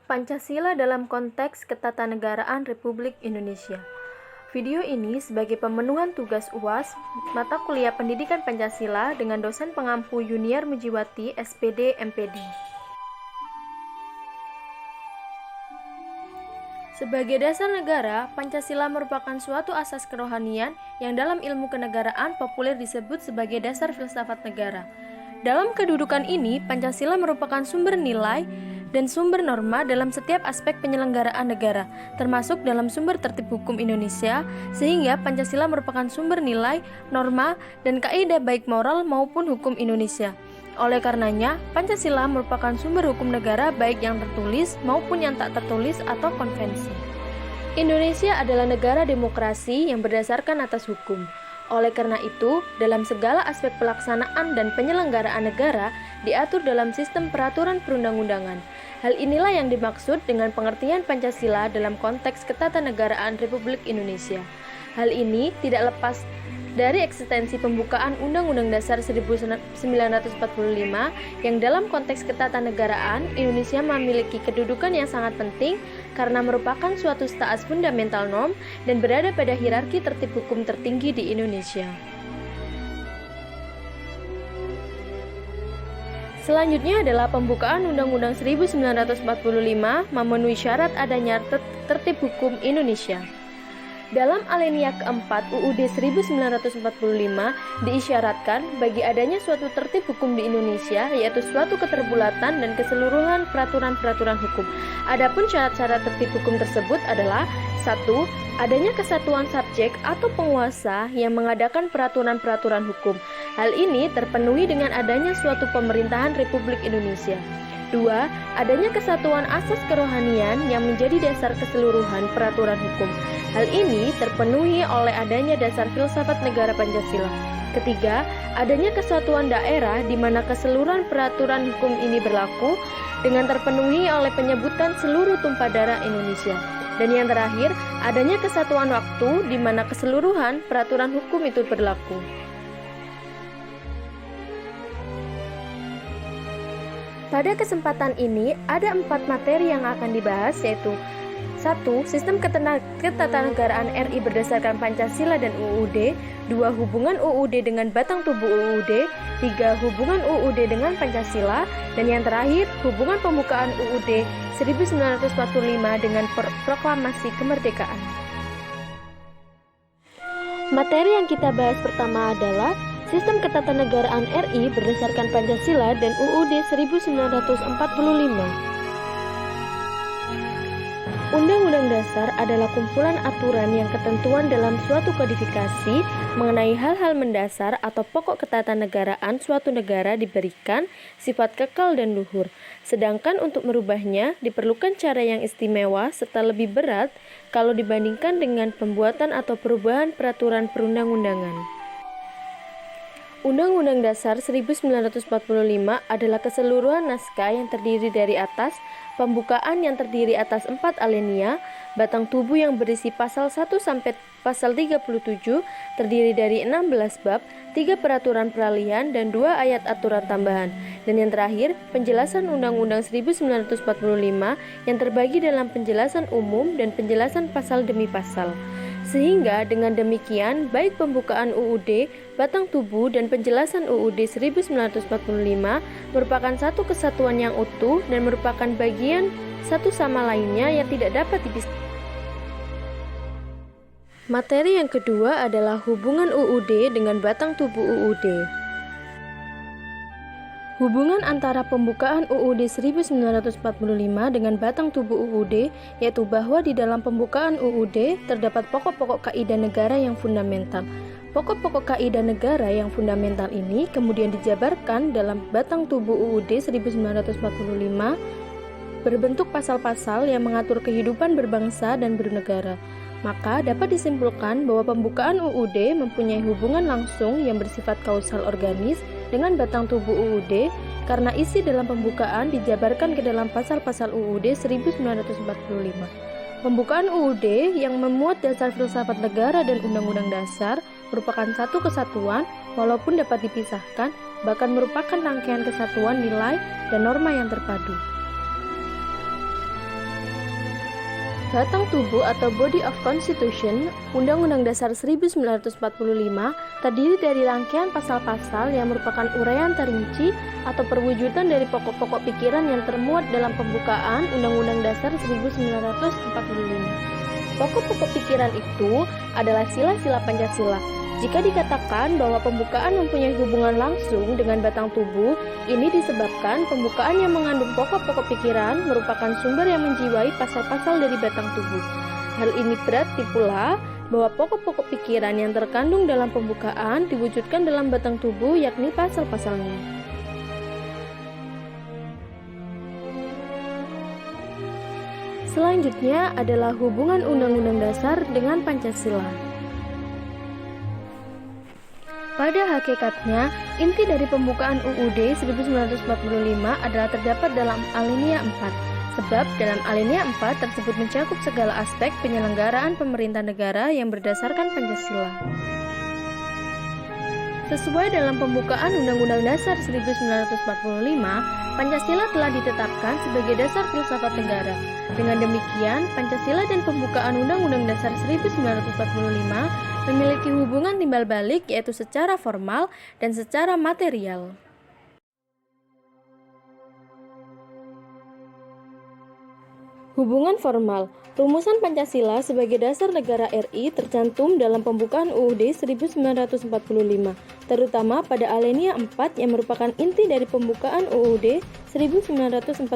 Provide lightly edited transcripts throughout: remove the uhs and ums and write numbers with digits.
Pancasila dalam konteks ketatanegaraan Republik Indonesia. Video ini sebagai pemenuhan tugas UAS mata kuliah Pendidikan Pancasila dengan dosen pengampu Yuniar Mujiwati, SPD, MPD. Sebagai dasar negara, Pancasila merupakan suatu asas kerohanian yang dalam ilmu kenegaraan populer disebut sebagai dasar filsafat negara. Dalam kedudukan ini, Pancasila merupakan sumber nilai dan sumber norma dalam setiap aspek penyelenggaraan negara, termasuk dalam sumber tertib hukum Indonesia, sehingga Pancasila merupakan sumber nilai, norma, dan kaidah baik moral maupun hukum Indonesia. Oleh karenanya, Pancasila merupakan sumber hukum negara baik yang tertulis maupun yang tak tertulis atau konvensi. Indonesia adalah negara demokrasi yang berdasarkan atas hukum. Oleh karena itu, dalam segala aspek pelaksanaan dan penyelenggaraan negara diatur dalam sistem peraturan perundang-undangan. Hal inilah yang dimaksud dengan pengertian Pancasila dalam konteks ketatanegaraan Republik Indonesia. Hal ini tidak lepas dari eksistensi pembukaan Undang-Undang Dasar 1945 yang dalam konteks ketatanegaraan Indonesia memiliki kedudukan yang sangat penting karena merupakan suatu status fundamental norm dan berada pada hierarki tertib hukum tertinggi di Indonesia. Selanjutnya adalah pembukaan Undang-Undang 1945 memenuhi syarat adanya tertib hukum Indonesia. Dalam alinea keempat UUD 1945 diisyaratkan bagi adanya suatu tertib hukum di Indonesia yaitu suatu keterbulatan dan keseluruhan peraturan-peraturan hukum. Adapun syarat-syarat tertib hukum tersebut adalah 1. Adanya kesatuan subjek atau penguasa yang mengadakan peraturan-peraturan hukum. Hal ini terpenuhi dengan adanya suatu pemerintahan Republik Indonesia. 2. Adanya kesatuan asas kerohanian yang menjadi dasar keseluruhan peraturan hukum. Hal ini terpenuhi oleh adanya dasar filsafat negara Pancasila. Ketiga, adanya kesatuan daerah di mana keseluruhan peraturan hukum ini berlaku dengan terpenuhi oleh penyebutan seluruh tumpah darah Indonesia. Dan yang terakhir, adanya kesatuan waktu di mana keseluruhan peraturan hukum itu berlaku. Pada kesempatan ini, ada 4 materi yang akan dibahas, yaitu 1. Sistem ketatanegaraan RI berdasarkan Pancasila dan UUD. 2. Hubungan UUD dengan batang tubuh UUD. 3. Hubungan UUD dengan Pancasila. Dan yang terakhir, hubungan pembukaan UUD 1945 dengan proklamasi kemerdekaan. Materi yang kita bahas pertama adalah Sistem Ketatanegaraan RI berdasarkan Pancasila dan UUD 1945. Undang-Undang Dasar adalah kumpulan aturan yang ketentuan dalam suatu kodifikasi mengenai hal-hal mendasar atau pokok ketatanegaraan suatu negara diberikan sifat kekal dan luhur. Sedangkan untuk merubahnya diperlukan cara yang istimewa serta lebih berat kalau dibandingkan dengan pembuatan atau perubahan peraturan perundang-undangan. Undang-Undang Dasar 1945 adalah keseluruhan naskah yang terdiri dari atas, pembukaan yang terdiri atas 4 alinea, batang tubuh yang berisi pasal 1 sampai pasal 37, terdiri dari 16 bab, 3 peraturan peralihan, dan 2 ayat aturan tambahan. Dan yang terakhir, penjelasan Undang-Undang 1945 yang terbagi dalam penjelasan umum dan penjelasan pasal demi pasal. Sehingga dengan demikian, baik pembukaan UUD, batang tubuh, dan penjelasan UUD 1945 merupakan satu kesatuan yang utuh dan merupakan bagian satu sama lainnya yang tidak dapat dipisahkan. Materi yang kedua adalah hubungan UUD dengan batang tubuh UUD. Hubungan antara pembukaan UUD 1945 dengan batang tubuh UUD yaitu bahwa di dalam pembukaan UUD terdapat pokok-pokok kaidah negara yang fundamental. Pokok-pokok kaidah negara yang fundamental ini kemudian dijabarkan dalam batang tubuh UUD 1945 berbentuk pasal-pasal yang mengatur kehidupan berbangsa dan bernegara. Maka dapat disimpulkan bahwa pembukaan UUD mempunyai hubungan langsung yang bersifat kausal organis dengan batang tubuh UUD karena isi dalam pembukaan dijabarkan ke dalam pasal-pasal UUD 1945. Pembukaan UUD yang memuat dasar filsafat negara dan undang-undang dasar merupakan satu kesatuan walaupun dapat dipisahkan, bahkan merupakan rangkaian kesatuan nilai dan norma yang terpadu. Batang tubuh atau Body of Constitution, Undang-Undang Dasar 1945 terdiri dari rangkaian pasal-pasal yang merupakan uraian terinci atau perwujudan dari pokok-pokok pikiran yang termuat dalam pembukaan Undang-Undang Dasar 1945. Pokok-pokok pikiran itu adalah sila-sila Pancasila. Jika dikatakan bahwa pembukaan mempunyai hubungan langsung dengan batang tubuh, ini disebabkan pembukaan yang mengandung pokok-pokok pikiran merupakan sumber yang menjiwai pasal-pasal dari batang tubuh. Hal ini berarti pula bahwa pokok-pokok pikiran yang terkandung dalam pembukaan diwujudkan dalam batang tubuh, yakni pasal-pasalnya. Selanjutnya adalah hubungan Undang-Undang Dasar dengan Pancasila. Pada hakikatnya, inti dari pembukaan UUD 1945 adalah terdapat dalam alinea 4, sebab dalam alinea 4 tersebut mencakup segala aspek penyelenggaraan pemerintah negara yang berdasarkan Pancasila. Sesuai dalam pembukaan Undang-Undang Dasar 1945, Pancasila telah ditetapkan sebagai dasar filsafat negara. Dengan demikian, Pancasila dan pembukaan Undang-Undang Dasar 1945 memiliki hubungan timbal balik, yaitu secara formal dan secara material. Hubungan formal. Rumusan Pancasila sebagai dasar negara RI tercantum dalam pembukaan UUD 1945, terutama pada alinea 4 yang merupakan inti dari pembukaan UUD 1945.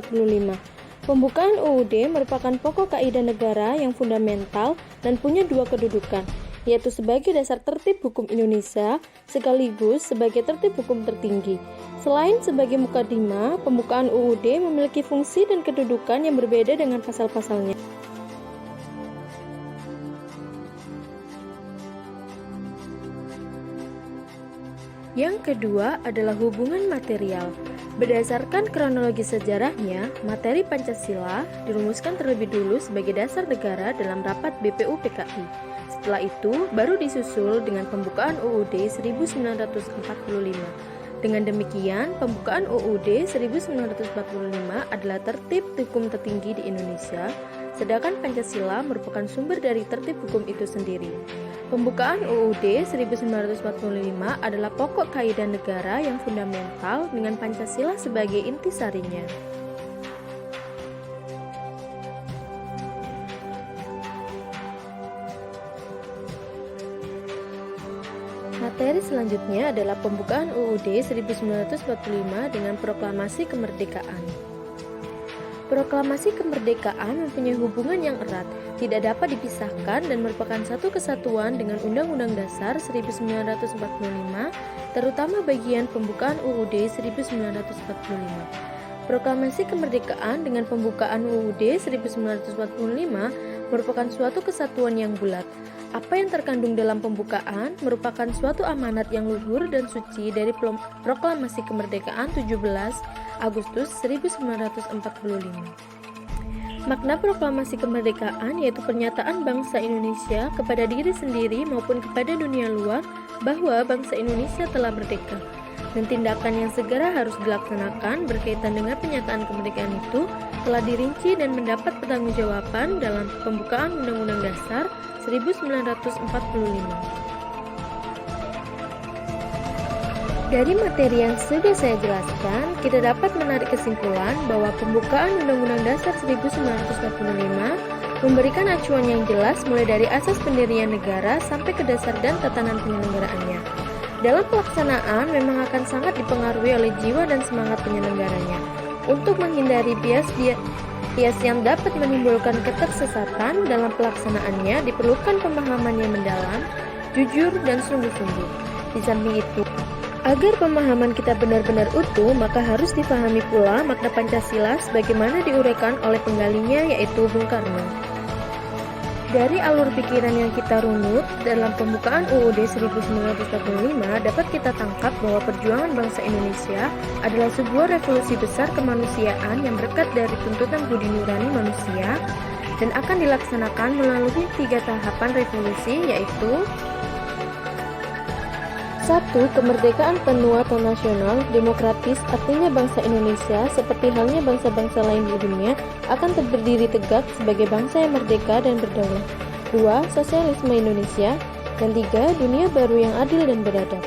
Pembukaan UUD merupakan pokok kaidah negara yang fundamental dan punya dua kedudukan, yaitu sebagai dasar tertib hukum Indonesia sekaligus sebagai tertib hukum tertinggi. Selain sebagai mukadimah, pembukaan UUD memiliki fungsi dan kedudukan yang berbeda dengan pasal-pasalnya. Yang kedua adalah hubungan material. Berdasarkan kronologi sejarahnya, materi Pancasila dirumuskan terlebih dulu sebagai dasar negara dalam rapat BPUPKI. Setelah itu, baru disusul dengan pembukaan UUD 1945. Dengan demikian, pembukaan UUD 1945 adalah tertib hukum tertinggi di Indonesia, sedangkan Pancasila merupakan sumber dari tertib hukum itu sendiri. Pembukaan UUD 1945 adalah pokok kaidah negara yang fundamental dengan Pancasila sebagai intisarinya. Materi selanjutnya adalah pembukaan UUD 1945 dengan proklamasi kemerdekaan. Proklamasi kemerdekaan mempunyai hubungan yang erat, tidak dapat dipisahkan dan merupakan satu kesatuan dengan Undang-Undang Dasar 1945, terutama bagian pembukaan UUD 1945. Proklamasi kemerdekaan dengan pembukaan UUD 1945 merupakan suatu kesatuan yang bulat. Apa yang terkandung dalam pembukaan merupakan suatu amanat yang luhur dan suci dari proklamasi kemerdekaan 17 Agustus 1945. Makna proklamasi kemerdekaan yaitu pernyataan bangsa Indonesia kepada diri sendiri maupun kepada dunia luar bahwa bangsa Indonesia telah merdeka, dan tindakan yang segera harus dilaksanakan berkaitan dengan pernyataan kemerdekaan itu telah dirinci dan mendapat pertanggungjawaban dalam pembukaan Undang-Undang Dasar 1945. Dari materi yang sudah saya jelaskan, kita dapat menarik kesimpulan bahwa pembukaan Undang-Undang Dasar 1945 memberikan acuan yang jelas mulai dari asas pendirian negara sampai ke dasar dan tatanan penyelenggaraannya. Dalam pelaksanaan memang akan sangat dipengaruhi oleh jiwa dan semangat penyelenggaranya. Untuk menghindari bias yang dapat menimbulkan ketersesatan dalam pelaksanaannya, diperlukan pemahaman yang mendalam, jujur, dan sungguh-sungguh. Di samping itu, agar pemahaman kita benar-benar utuh, maka harus dipahami pula makna Pancasila sebagaimana diuraikan oleh penggalinya, yaitu Bung Karno. Dari alur pikiran yang kita runut dalam pembukaan UUD 1945 dapat kita tangkap bahwa perjuangan bangsa Indonesia adalah sebuah revolusi besar kemanusiaan yang berkat dari tuntutan budi nurani manusia dan akan dilaksanakan melalui 3 tahapan revolusi, yaitu 1. Kemerdekaan penuh atau nasional, demokratis, artinya bangsa Indonesia, seperti halnya bangsa-bangsa lain di dunia, akan berdiri tegak sebagai bangsa yang merdeka dan berdaulat. 2. Sosialisme Indonesia. Dan 3. Dunia baru yang adil dan beradab.